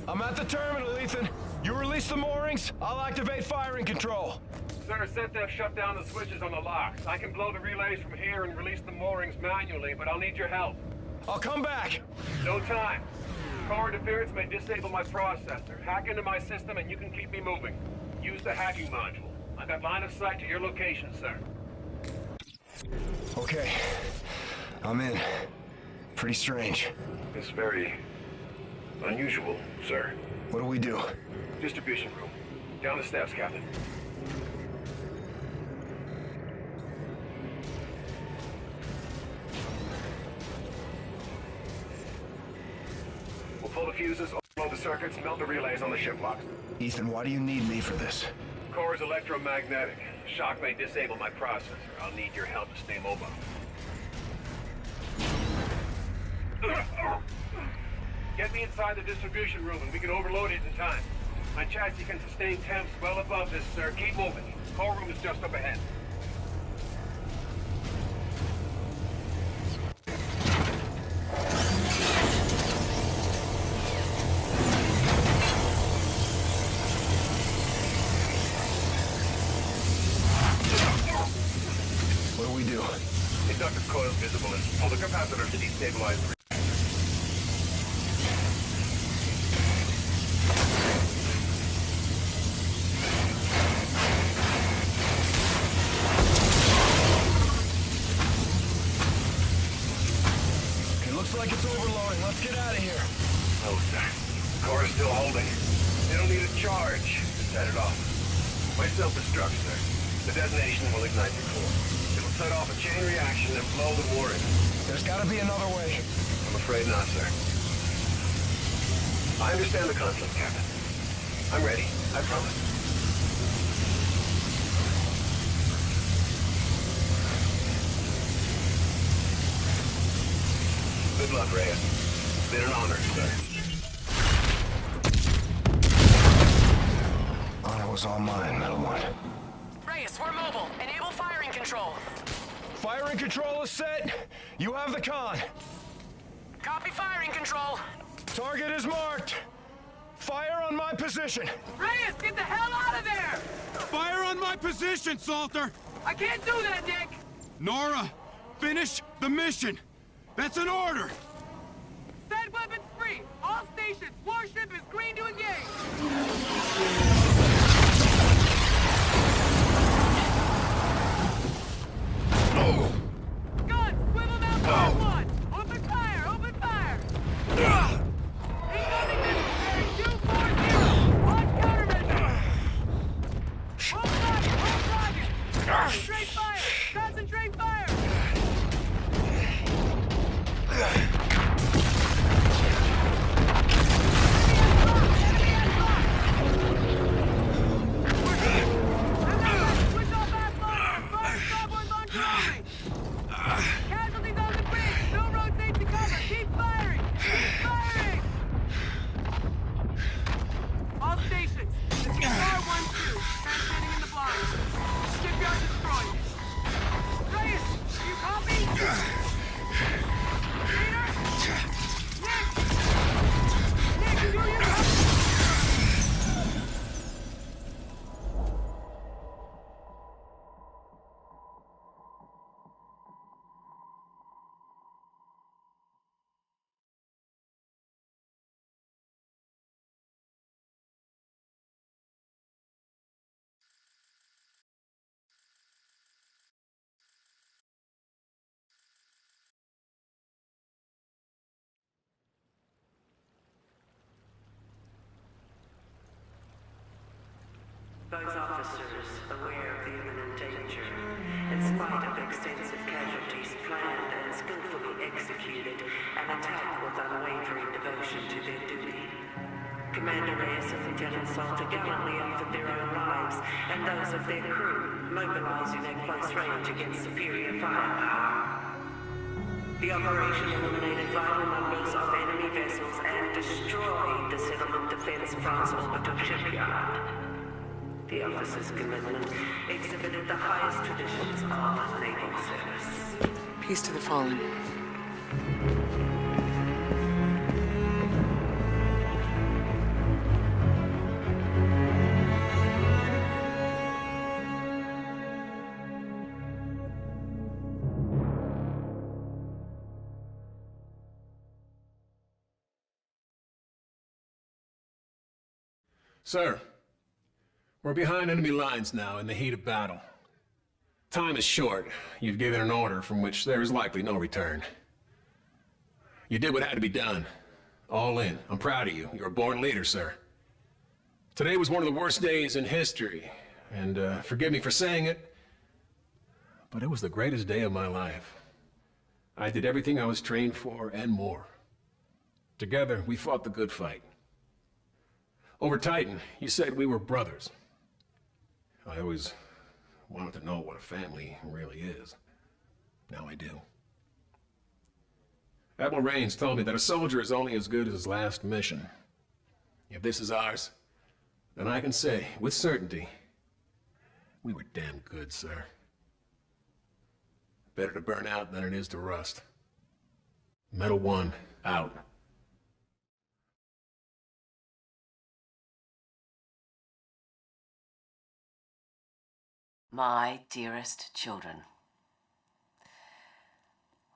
I'm at the terminal, Ethan. You release the moorings, I'll activate firing control. Sir, CENTEF shut down the switches on the locks. I can blow the relays from here and release the moorings manually, but I'll need your help. I'll come back. No time. Car interference may disable my processor. Hack into my system and you can keep me moving. Use the hacking module. I've got line of sight to your location, sir. Okay. I'm in. Pretty strange. It's very unusual, sir. What do we do? Distribution room. Down the steps, Captain. We'll pull the fuses, overload the circuits, melt the relays on the ship locks. Ethan, why do you need me for this? Core is electromagnetic. Shock may disable my processor. I'll need your help to stay mobile. Get me inside the distribution room and we can overload it in time. My chassis can sustain temps well above this, sir. Keep moving. Core room is just up ahead. What do we do? Inductive coil visible and pull the capacitor to destabilize the... Like it's overloading. Let's get out of here. Oh, sir. Core is still holding. They don't need a charge to set it off. My self-destruct, sir. The detonation will ignite the core. It'll set off a chain reaction and blow the mooring. There's gotta be another way. I'm afraid not, sir. I understand the conflict, Captain. I'm ready. I promise. Good luck, Reyes. It's been an honor, sir. Honor was all mine, Metal One. Reyes, we're mobile. Enable firing control. Firing control is set. You have the con. Copy firing control. Target is marked. Fire on my position. Reyes, get the hell out of there! Fire on my position, Salter! I can't do that, Nick! Nora, finish the mission! That's an order! Set weapons free! All stations! Warship is green to engage! Guns! Swivel down fire one! Open fire! Open fire! Incoming missile bearing 240! Launch countermeasure! Hold target! Concentrate fire! Concentrate fire! Casualties on the bridge! No road safe to cover! Keep firing! Keep firing! All stations, this is R12, transmitting in the blind. Shipyard destroyed. Reyes, do you copy? Peter? Nick, do you copy? Those officers, aware of the imminent danger, in spite of extensive casualties planned and skillfully executed, an attack with unwavering devotion to their duty. Commander Reyes and Lieutenant Salter gallantly offered their own lives and those of their crew, mobilizing at close range against superior firepower. The operation eliminated vital numbers of enemy vessels and destroyed the settlement defense France orbital shipyard. The officer's commitment exhibited the highest traditions of naval service. Peace to the fallen. Sir, we're behind enemy lines now in the heat of battle. Time is short. You've given an order from which there is likely no return. You did what had to be done. All in. I'm proud of you. You're a born leader, sir. Today was one of the worst days in history, and forgive me for saying it, but it was the greatest day of my life. I did everything I was trained for and more. Together, we fought the good fight. Over Titan, you said we were brothers. I always wanted to know what a family really is. Now I do. Admiral Raines told me that a soldier is only as good as his last mission. If this is ours, then I can say, with certainty, we were damn good, sir. Better to burn out than it is to rust. Metal 1, out. My dearest children.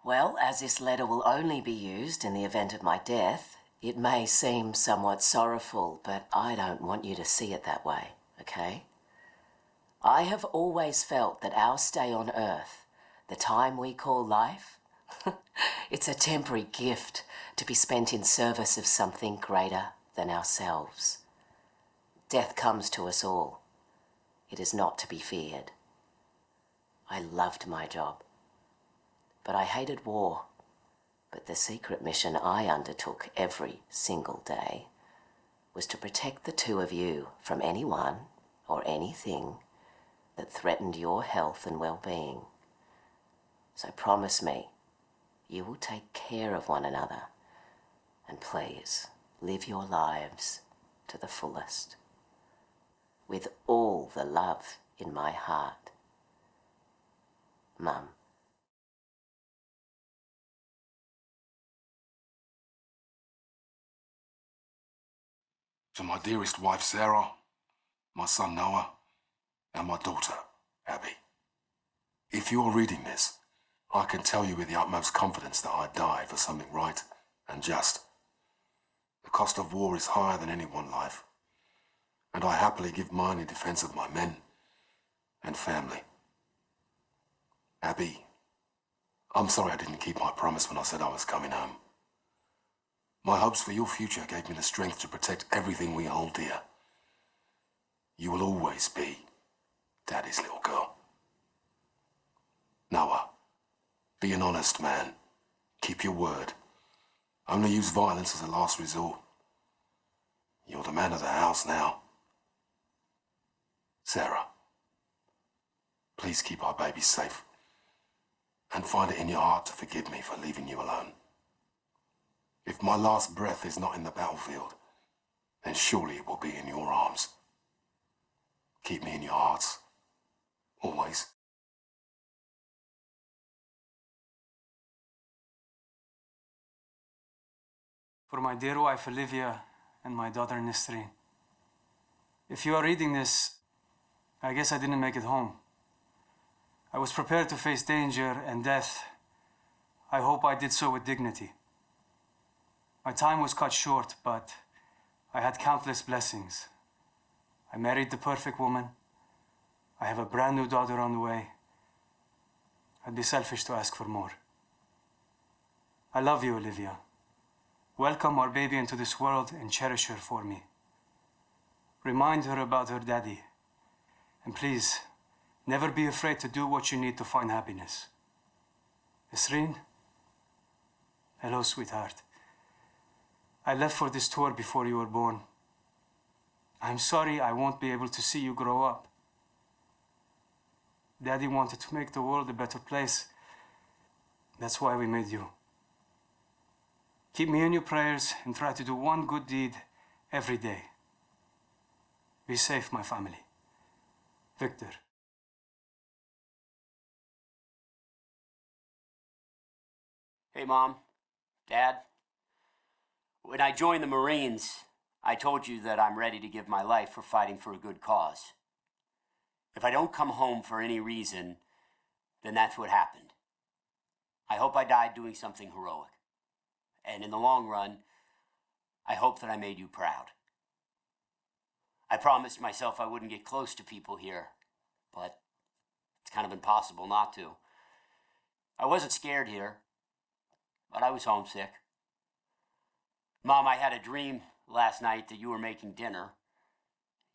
Well, as this letter will only be used in the event of my death, it may seem somewhat sorrowful, but I don't want you to see it that way, okay? I have always felt that our stay on Earth, the time we call life, it's a temporary gift to be spent in service of something greater than ourselves. Death comes to us all. It is not to be feared. I loved my job, but I hated war. But the secret mission I undertook every single day was to protect the two of you from anyone or anything that threatened your health and well-being. So promise me you will take care of one another, and please live your lives to the fullest, with all the love in my heart. Mum. To my dearest wife, Sarah, my son, Noah, and my daughter, Abby. If you're reading this, I can tell you with the utmost confidence that I'd die for something right and just. The cost of war is higher than any one life, and I happily give mine in defense of my men and family. Abby, I'm sorry I didn't keep my promise when I said I was coming home. My hopes for your future gave me the strength to protect everything we hold dear. You will always be Daddy's little girl. Noah, be an honest man. Keep your word. Only use violence as a last resort. You're the man of the house now. Sarah, please keep our baby safe and find it in your heart to forgive me for leaving you alone. If my last breath is not in the battlefield, then surely it will be in your arms. Keep me in your hearts, always. For my dear wife Olivia and my daughter Nesrine. If you are reading this, I guess I didn't make it home. I was prepared to face danger and death. I hope I did so with dignity. My time was cut short, but I had countless blessings. I married the perfect woman. I have a brand new daughter on the way. I'd be selfish to ask for more. I love you, Olivia. Welcome our baby into this world and cherish her for me. Remind her about her daddy. And please, never be afraid to do what you need to find happiness. Nesrine? Hello, sweetheart. I left for this tour before you were born. I'm sorry I won't be able to see you grow up. Daddy wanted to make the world a better place. That's why we made you. Keep me in your prayers and try to do one good deed every day. Be safe, my family. Victor. Hey, Mom, Dad. When I joined the Marines, I told you that I'm ready to give my life for fighting for a good cause. If I don't come home for any reason, then that's what happened. I hope I died doing something heroic. And in the long run, I hope that I made you proud. I promised myself I wouldn't get close to people here, but it's kind of impossible not to. I wasn't scared here, but I was homesick. Mom, I had a dream last night that you were making dinner.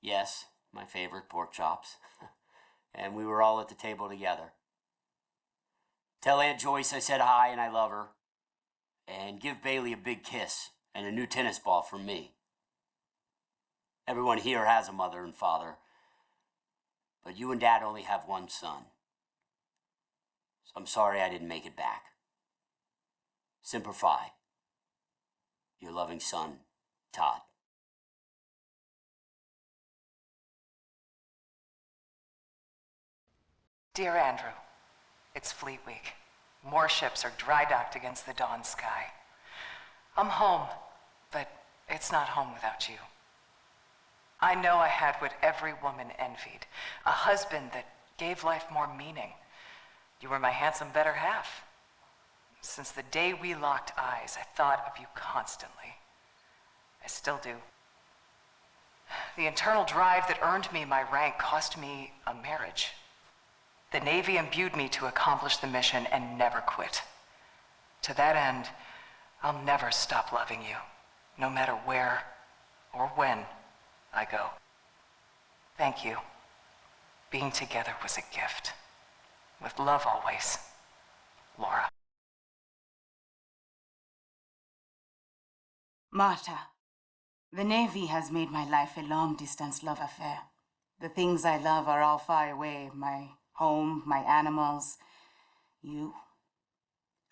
Yes, my favorite pork chops. And we were all at the table together. Tell Aunt Joyce I said hi and I love her. And give Bailey a big kiss and a new tennis ball from me. Everyone here has a mother and father, but you and Dad only have one son. So I'm sorry I didn't make it back. Semper Fi. Your loving son, Todd. Dear Andrew, it's Fleet Week. More ships are dry-docked against the dawn sky. I'm home, but it's not home without you. I know I had what every woman envied, a husband that gave life more meaning. You were my handsome better half. Since the day we locked eyes, I thought of you constantly. I still do. The internal drive that earned me my rank cost me a marriage. The Navy imbued me to accomplish the mission and never quit. To that end, I'll never stop loving you, no matter where or when I go. Thank you. Being together was a gift. With love always, Laura. Marta, the Navy has made my life a long-distance love affair. The things I love are all far away. My home, my animals, you.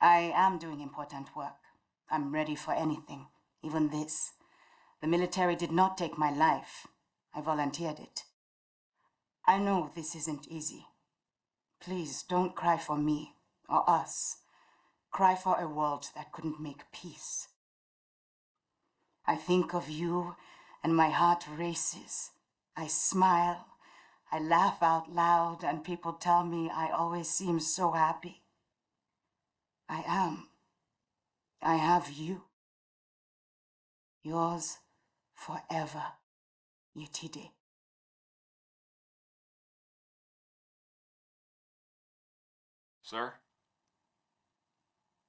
I am doing important work. I'm ready for anything, even this. The military did not take my life. I volunteered it. I know this isn't easy. Please don't cry for me or us. Cry for a world that couldn't make peace. I think of you and my heart races. I smile, I laugh out loud, and people tell me I always seem so happy. I am. I have you. Yours forever, Yetide. Sir?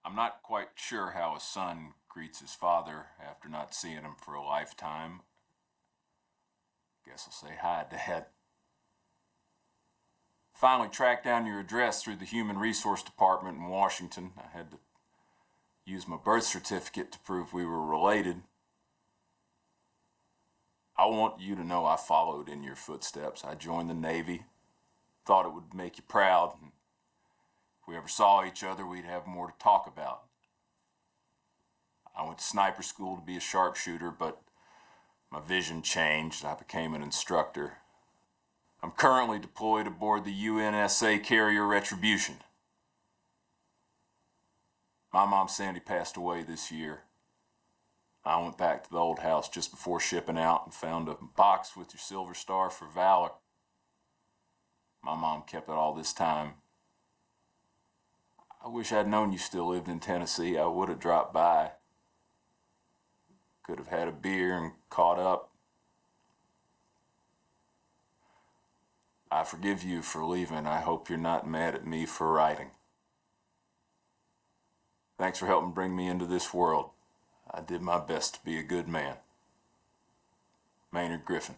I'm not quite sure how a son greets his father after not seeing him for a lifetime. Guess I'll say hi, Dad. Finally tracked down your address through the Human Resource Department in Washington. I had to use my birth certificate to prove we were related. I want you to know I followed in your footsteps. I joined the Navy. Thought it would make you proud. If we ever saw each other, we'd have more to talk about. I went to sniper school to be a sharpshooter, but my vision changed. I became an instructor. I'm currently deployed aboard the UNSA carrier Retribution. My mom Sandy passed away this year. I went back to the old house just before shipping out and found a box with your Silver Star for Valor. My mom kept it all this time. I wish I'd known you still lived in Tennessee. I would have dropped by. Could have had a beer and caught up. I forgive you for leaving. I hope you're not mad at me for writing. Thanks for helping bring me into this world. I did my best to be a good man. Maynard Griffin.